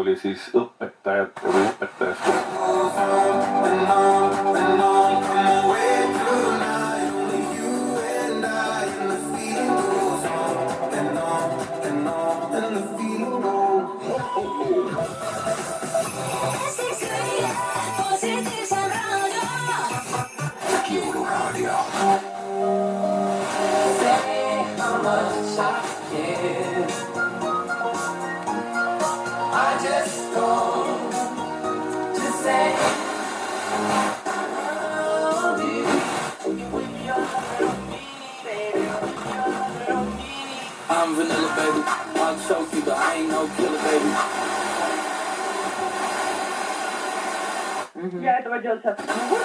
oli siis õpetajat või õpetajast. I'm vanilla, baby. I'll choke you, but I ain't no killer, baby. Я этого делать сейчас не буду.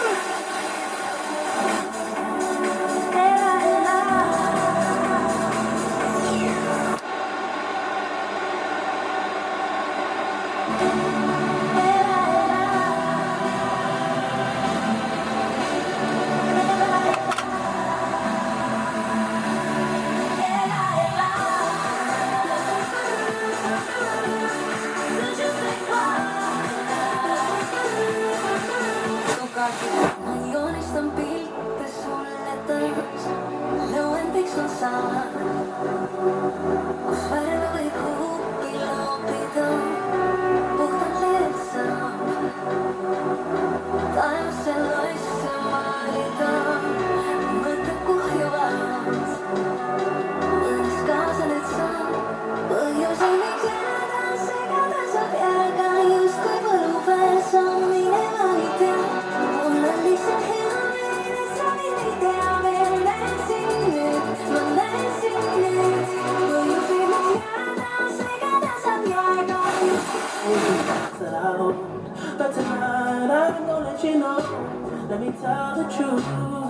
Mä jonistan pilkka sulle taas. Luen tiksun saan. Kus värve või kuhugi loopida. Puhtan leelse. Taevasse loisse maalida. Mõtted kuhjuvad. Õnnes kaasa nüüd saan. Põhjusel miks jääda segada saab jääga. Justkui võluväel sammine ma ei tea. Lihtsalt hea meel, et sa mind ei tea veel. Näen sind nüüd, ma näen sind nüüd. Põhjusi miks jääda segada saab jääga. But tonight I'm gonna let you know. Let me tell the truth.